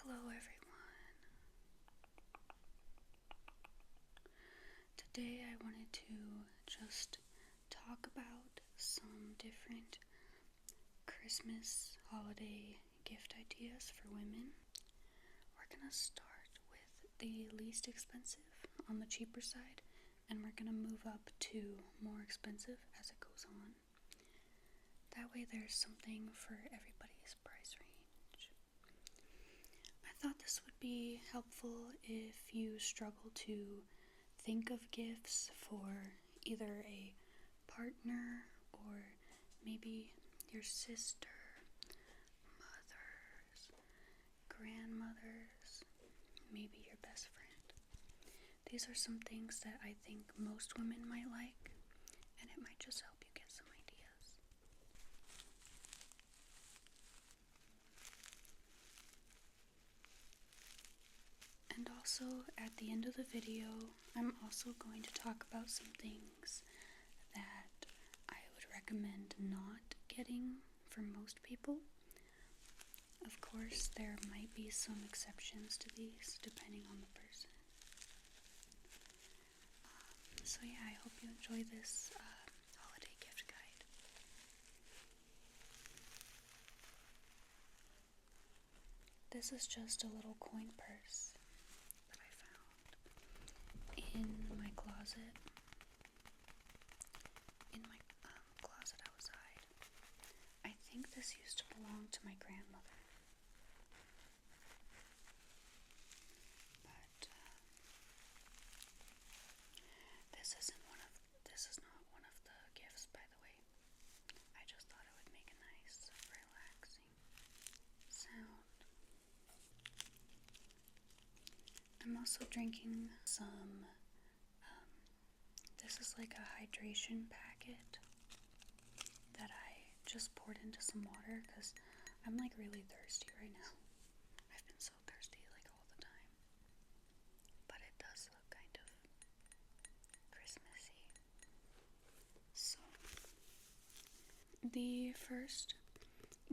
Hello everyone. Today I wanted to just talk about some different Christmas holiday gift ideas for women. We're gonna start with the least expensive on the cheaper side, and we're gonna move up to more expensive as it goes on. That way there's something for everybody's price range. I thought this would be helpful if you struggle to think of gifts for either a partner or maybe your sister, mothers, grandmothers, maybe your best friend. These are some things that I think most women might like, and it might just help you get some ideas. And also, at the end of the video, I'm also going to talk about some things that I would recommend not getting for most people. Of course, there might be some exceptions to these, depending on the person. So yeah, I hope you enjoy this holiday gift guide. This is just a little coin purse that I found in my closet. Closet outside. I think this used to belong to my grandmother. But this is not one of the gifts, by the way. I just thought it would make a nice, relaxing sound. I'm also drinking some, this is like a hydration packet that I just poured into some water because I'm like really thirsty right now. I've been so thirsty like all the time. But it does look kind of Christmassy. So, the first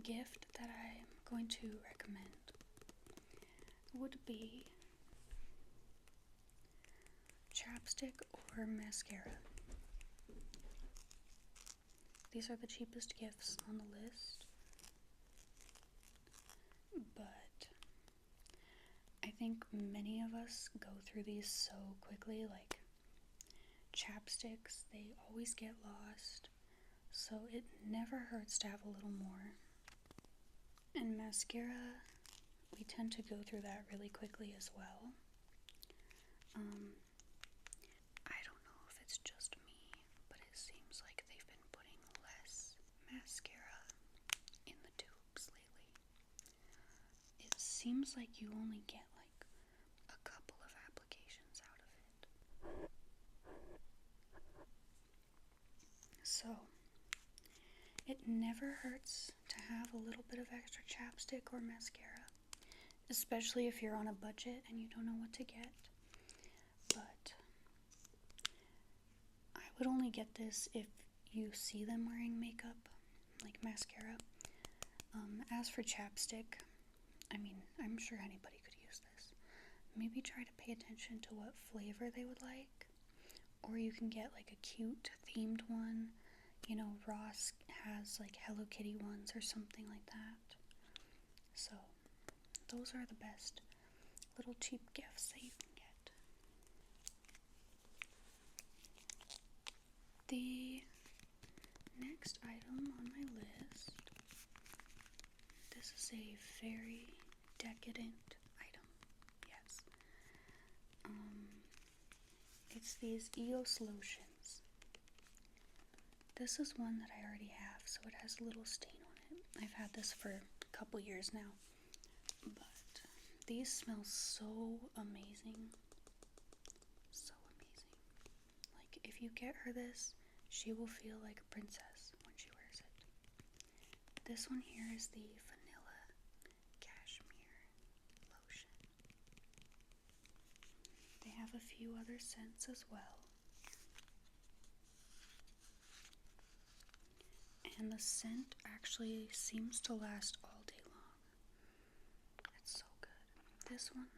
gift that I'm going to recommend would be chapstick or mascara. These are the cheapest gifts on the list, but I think many of us go through these so quickly. Like chapsticks, they always get lost, so it never hurts to have a little more. And mascara, we tend to go through that really quickly as well. I don't know if it's just me, but it seems like they've been putting less mascara in the tubes lately. It seems like you only get like a couple of applications out of it. So, it never hurts to have a little bit of extra chapstick or mascara, especially if you're on a budget and you don't know what to get. But I would only get this if you see them wearing makeup, like mascara. As for chapstick, I mean, I'm sure anybody could use this. Maybe try to pay attention to what flavor they would like. Or you can get like a cute themed one. You know, Ross has like Hello Kitty ones or something like that. So, those are the best little cheap gifts that you can get. The next item on my list, this is a very decadent item. Yes. It's these EOS lotions. This is one that I already have, so it has a little stain on it. I've had this for a couple years now, but these smell so amazing. So amazing. Like, if you get her this, she will feel like a princess when she wears it. This one here is the Vanilla Cashmere Lotion. They have a few other scents as well. And the scent actually seems to last all day long. It's so good. This one,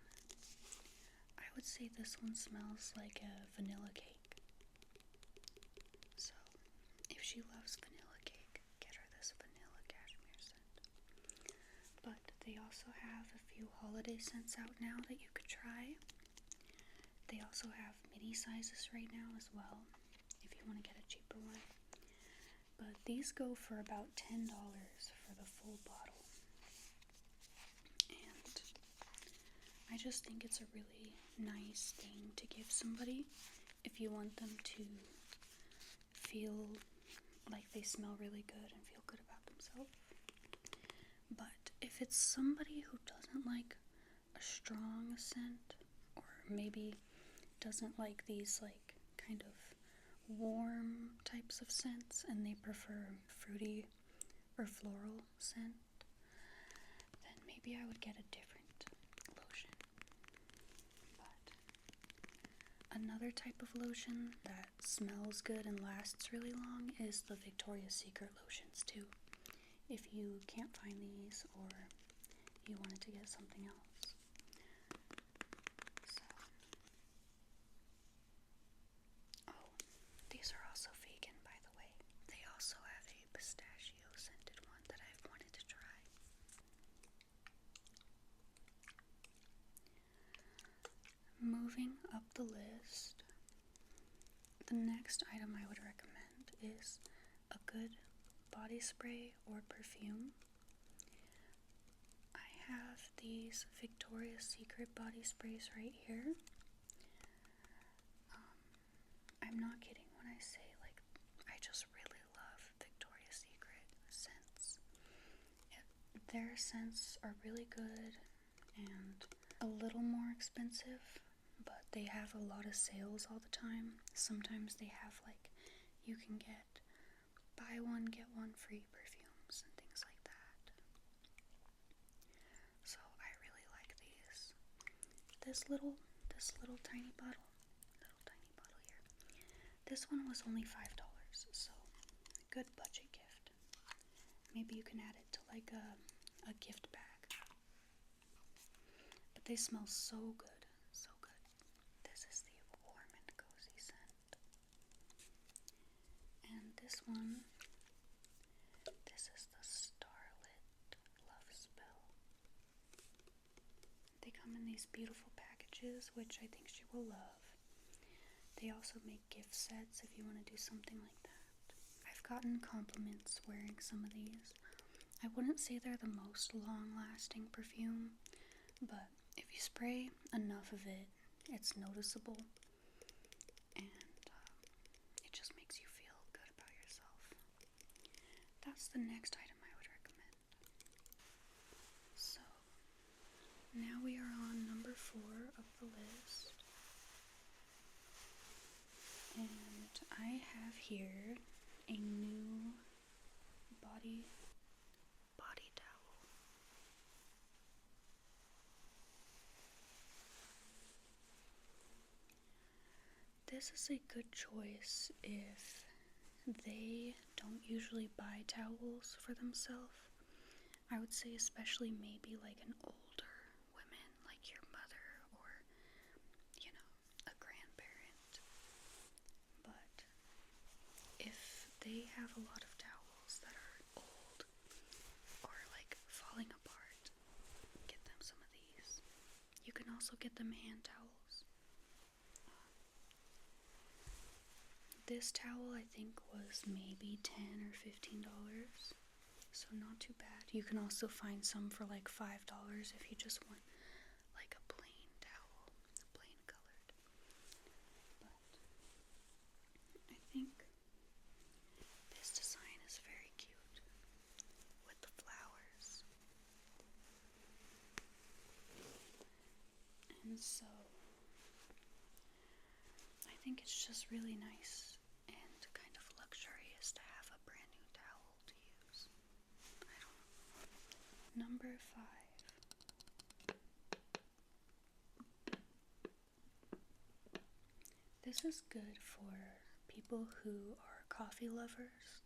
I would say this one smells like a vanilla cake. So, if she loves vanilla cake, get her this vanilla cashmere scent. But they also have a few holiday scents out now that you could try. They also have mini sizes right now as well, if you want to get a cheaper one. But these go for about $10 for the full bottle. And I just think it's a really nice thing to give somebody if you want them to feel like they smell really good and feel good about themselves. But if it's somebody who doesn't like a strong scent, or maybe doesn't like these like kind of warm types of scents and they prefer fruity or floral scent, then maybe I would get a different lotion. But another type of lotion that smells good and lasts really long is the Victoria's Secret lotions too, if you can't find these or you wanted to get something else. So, oh, these are also vegan, by the way. They also have a pistachio scented one that I've wanted to try. Moving up the list, the next item I would recommend is a good body spray or perfume. I have these Victoria's Secret body sprays right here. I'm not kidding when I say, like, I just really love Victoria's Secret scents. Their scents are really good and a little more expensive, but they have a lot of sales all the time. Sometimes they have, like, you can get buy one, get one free perfumes and things like that. So I really like these. This little tiny bottle here. This one was only $5, so good budget gift. Maybe you can add it to like a gift bag. But they smell so good, so good. This is the warm and cozy scent. And this one, this is the Starlit Love Spell. They come in these beautiful packages, which I think she will love. They also make gift sets if you want to do something like that. I've gotten compliments wearing some of these. I wouldn't say they're the most long-lasting perfume, but if you spray enough of it, it's noticeable, and it just makes you feel good about yourself. That's the next item I would recommend. So, now we are on number 4 of the list. And I have here a new body towel. This is a good choice if they don't usually buy towels for themselves. I would say especially maybe like an older woman, like your mother or, you know, a grandparent. But if they have a lot of towels that are old or like falling apart, get them some of these. You can also get them hand towels. This towel I think was maybe $10 or $15, so not too bad. You can also find some for like $5 if you just want like a plain towel, plain colored. But I think this design is very cute with the flowers. And so I think it's just really nice and kind of luxurious to have a brand new towel to use. I don't know. Number 5. This is good for people who are coffee lovers.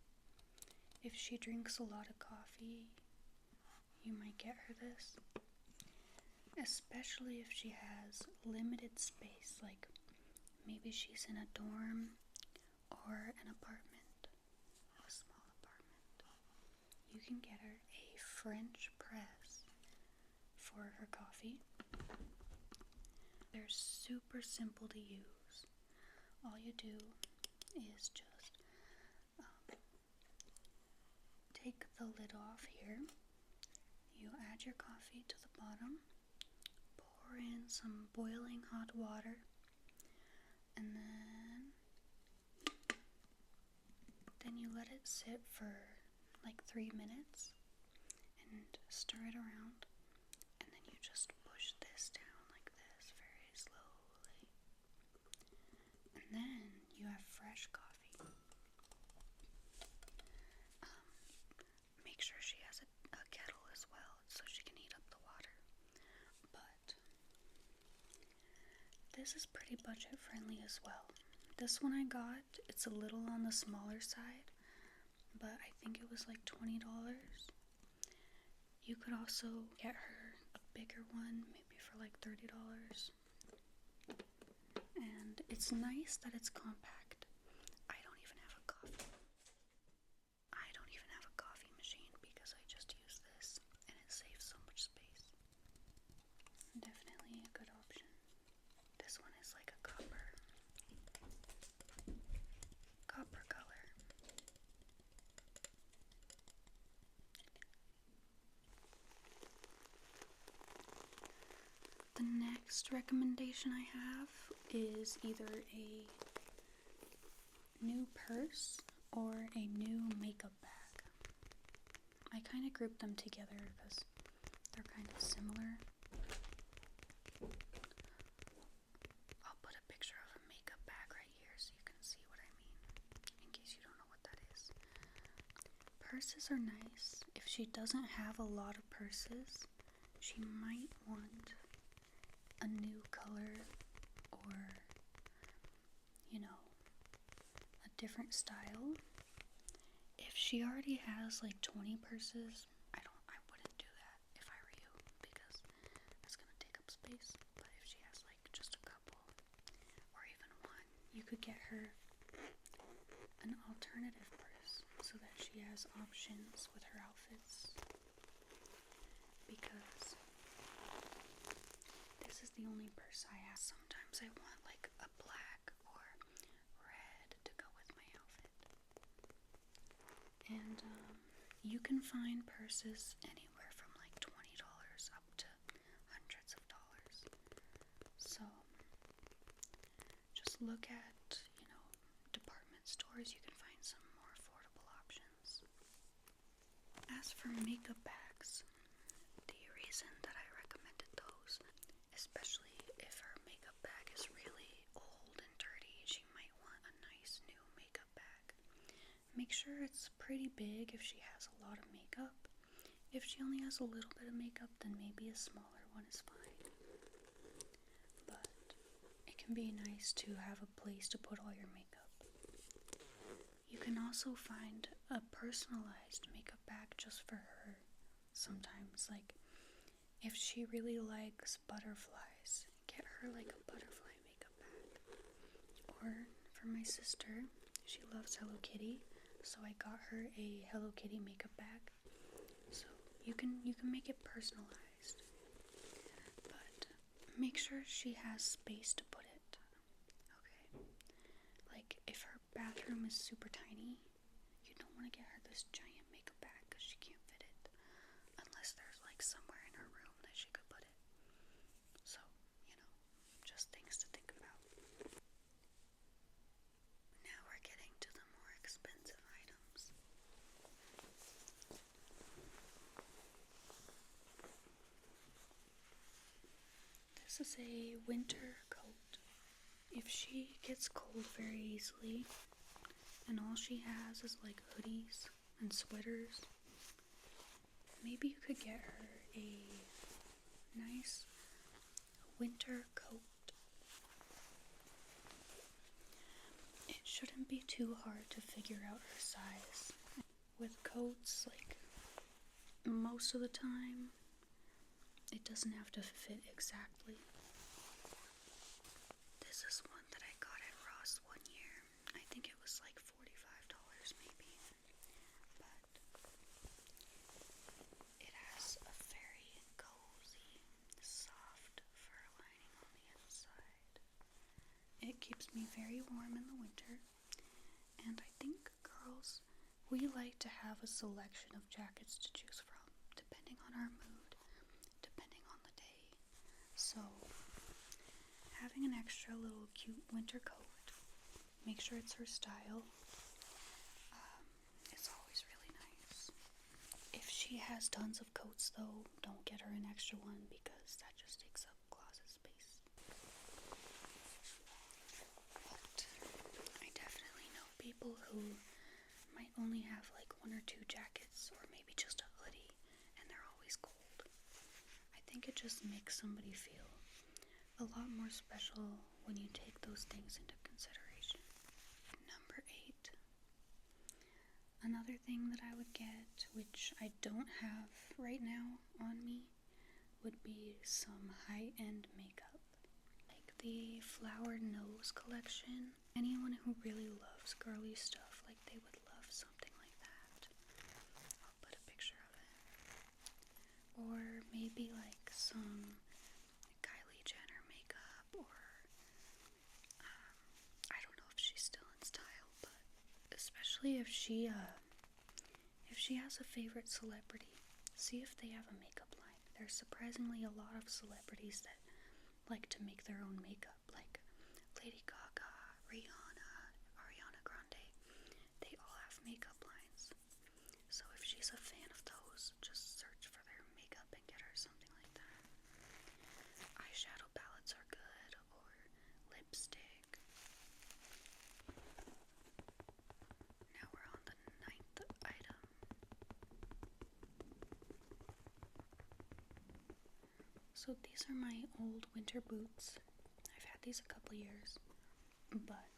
If she drinks a lot of coffee, you might get her this. especially if she has limited space, like maybe she's in a dorm or an apartment, a small apartment. You can get her a French press for her coffee. They're super simple to use. All you do is just take the lid off here. You add your coffee to the bottom, pour in some boiling hot water, and then you let it sit for like 3 minutes and stir it around, and then you just push this down like this very slowly, and then you have fresh coffee. Make sure she has a kettle as well so she can heat up the water. But this is pretty budget friendly as well. This one I got, it's a little on the smaller side, but I think it was like $20. You could also get her a bigger one, maybe for like $30. And it's nice that it's compact. I don't even have a coffee machine because I just use this and it saves so much space. Definitely a good option. This one is like a copper color. The next recommendation I have is either a new purse or a new makeup bag. I kind of grouped them together because they're kind of similar. I'll put a picture of a makeup bag right here so you can see what I mean, in case you don't know what that is. Purses are nice. If she doesn't have a lot of purses, she might want a new color or, a different style. If she already has like 20 purses, I wouldn't do that if I were you, because that's gonna take up space. But if she has like just a couple or even one, you could get her an alternative purse so that she has options with her outfits. Because this is the only purse I have. Sometimes I want like a black or red to go with my outfit. And you can find purses anywhere from like $20 up to hundreds of dollars. So just look at, department stores. You can find some more affordable options. As for makeup bags, the reason that I recommended those, especially if her makeup bag is really old and dirty, she might want a nice new makeup bag. Make sure it's pretty big if she has a lot of makeup. If she only has a little bit of makeup, then maybe a smaller one is fine. But it can be nice to have a place to put all your makeup. You can also find a personalized makeup bag just for her sometimes. Like, if she really likes butterflies, get her like a butterfly makeup bag. Or for my sister, she loves Hello Kitty, so I got her a Hello Kitty makeup bag. So you can make it personalized, but make sure she has space to put it. Okay, like if her bathroom is super tiny, you don't want to get her this giant makeup bag because she can't fit it, unless there's like somewhere in her room that she could put it. So, just things to think about. Now we're getting to the more expensive items. This is a winter coat. If she gets cold very easily and all she has is like hoodies and sweaters, maybe you could get her a nice winter coat. It shouldn't be too hard to figure out her size. With coats, like most of the time, it doesn't have to fit exactly. This is one that I got at Ross one year. I think it was like $45 maybe. But it has a very cozy, soft fur lining on the inside. It keeps me very warm in the winter. And I think girls, we like to have a selection of jackets to choose from, depending on our mood, depending on the day. So, having an extra little cute winter coat, make sure it's her style, is always really nice. If she has tons of coats though, don't get her an extra one because that just takes up closet space. But I definitely know people who might only have like one or two jackets or maybe just a hoodie and they're always cold. I think it just makes somebody feel a lot more special when you take those things into consideration. Number 8. Another thing that I would get, which I don't have right now on me, would be some high-end makeup. Like the Flower Nose collection. Anyone who really loves girly stuff, like they would love something like that. I'll put a picture of it. Or maybe like some Kylie Jenner makeup, or I don't know if she's still in style, but especially if she has a favorite celebrity, see if they have a makeup line. There's surprisingly a lot of celebrities that like to make their own makeup, like Lady Gaga, Rihanna, Ariana Grande. They all have makeup lines. So if she's a fan of those, just search for their makeup and get her something like that. Eyeshadow palettes are good, or lipstick. Now we're on the 9th item. So these are my old winter boots. I've had these a couple years, but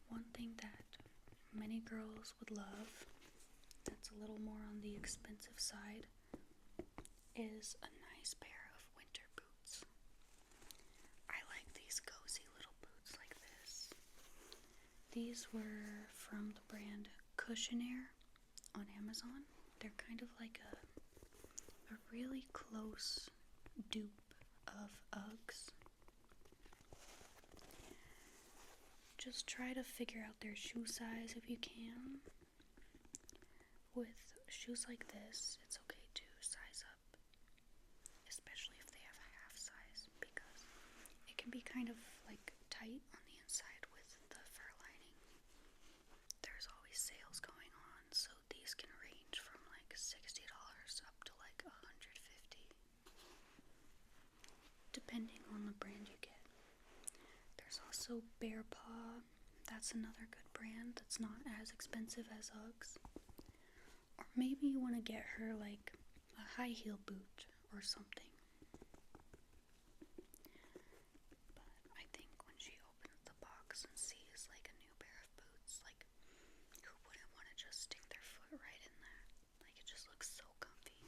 one thing that many girls would love, that's a little more on the expensive side, is a nice pair of winter boots. I like these cozy little boots like this. These were from the brand Cushionaire on Amazon. They're kind of like a really close dupe of Uggs. Just try to figure out their shoe size if you can. With shoes like this, it's okay to size up, especially if they have a half size, because it can be kind of like tight on the inside with the fur lining. There's always sales going on, so these can range from like $60 up to like $150, depending on the brand you get. There's also Bear Paw. That's another good brand that's not as expensive as Uggs. Or maybe you want to get her like a high heel boot or something. But I think when she opens the box and sees like a new pair of boots, like who wouldn't want to just stick their foot right in that? Like it just looks so comfy.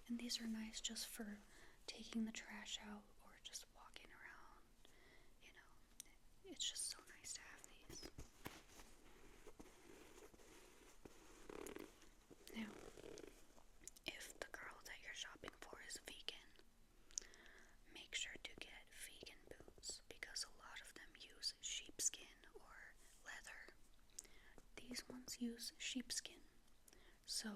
And these are nice just for taking the trash out or just walking around. You know, it's just so nice to have these. Now, if the girl that you're shopping for is vegan, make sure to get vegan boots because a lot of them use sheepskin or leather. These ones use sheepskin. So,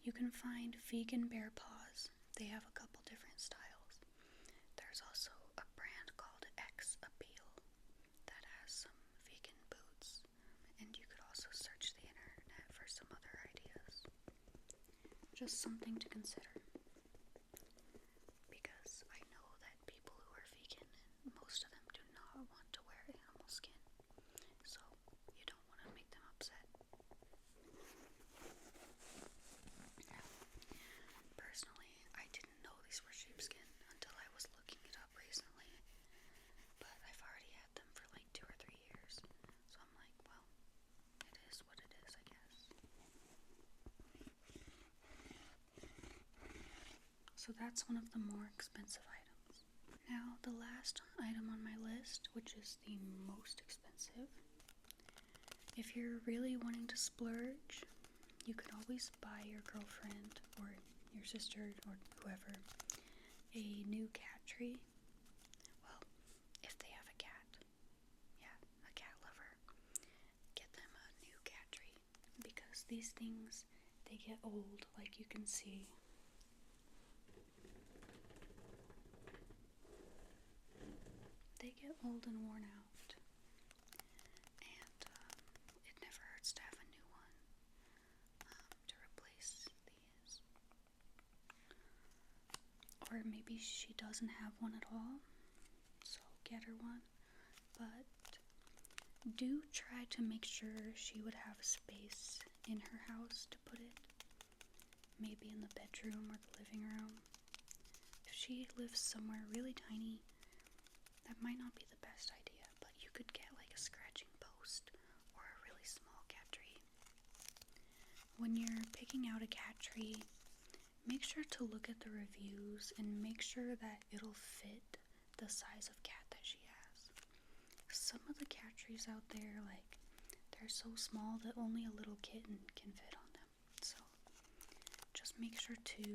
you can find vegan bear paws. They have a couple different styles. There's also a brand called X Appeal that has some vegan boots. And you could also search the internet for some other ideas. Just something to consider. Because I know that people who are vegan, most of them do not want to wear animal skin. So you don't want to make them upset. Personally, I didn't know these were sheepskin until I was looking it up recently. But I've already had them for like 2 or 3 years. So I'm like, well, it is what it is, I guess. So that's one of the more expensive items. Now, the last item on my list, which is the most expensive. If you're really wanting to splurge, you could always buy your girlfriend or your sister or whoever a new cat tree. Well, if they have a cat. Yeah, a cat lover. Get them a new cat tree. Because these things, they get old, like you can see. They get old and worn out. And it never hurts to have a new one to replace these. Or maybe she doesn't have one at all, so get her one. But do try to make sure she would have space in her house to put it. Maybe in the bedroom or the living room. If she lives somewhere really tiny, that might not be the best idea, but you could get like a scratching post or a really small cat tree. When you're picking out a cat tree, make sure to look at the reviews and make sure that it'll fit the size of cat that she has. Some of the cat trees out there, like, they're so small that only a little kitten can fit on them. So just make sure to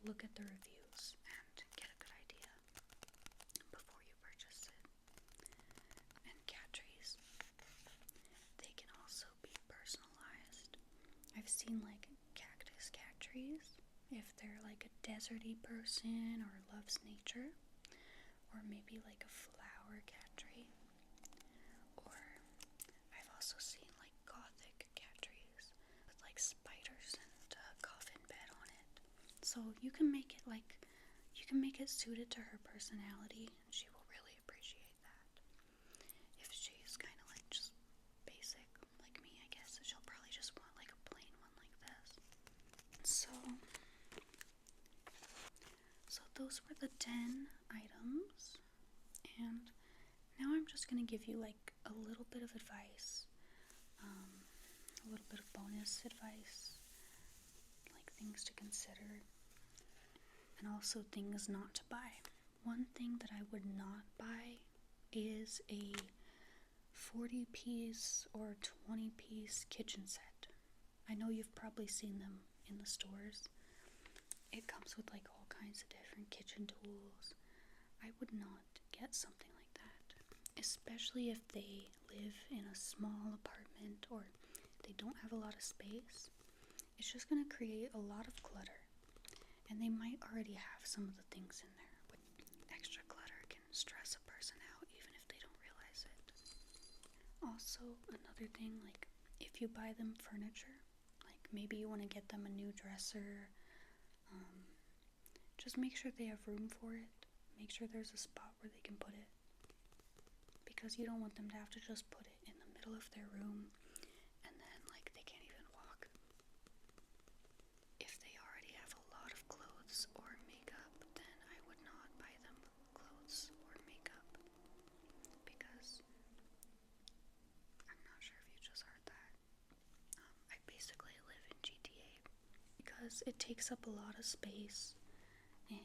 look at the reviews and get a good idea before you purchase it. And cat trees, they can also be personalized. I've seen like cactus cat trees, if they're like a deserty person or loves nature, or maybe like a flower cat tree. Or I've also seen like gothic cat trees with like spiders and a coffin bed on it. So you can make it suited to her personality, and she will really appreciate that. If she's kind of like just basic like me, I guess she'll probably just want like a plain one like this. So those were the 10 items, and now I'm just going to give you like a little bit of advice, a little bit of bonus advice, like things to consider, and also things not to buy. One thing that I would not buy is a 40-piece or 20-piece kitchen set. I know you've probably seen them in the stores. It comes with like all kinds of different kitchen tools. I would not get something like that, especially if they live in a small apartment or they don't have a lot of space. It's just going to create a lot of clutter, and they might already have some of the things in there. Extra clutter can stress a person out even if they don't realize it. Also, another thing, like if you buy them furniture, like maybe you want to get them a new dresser, just make sure they have room for it. Make sure there's a spot where they can put it, because you don't want them to have to just put it in the middle of their room and then like they can't even walk. If they already have a lot of clothes or makeup, then I would not buy them clothes or makeup, because I'm not sure if you just heard that. I basically live in GTA because it takes up a lot of space, and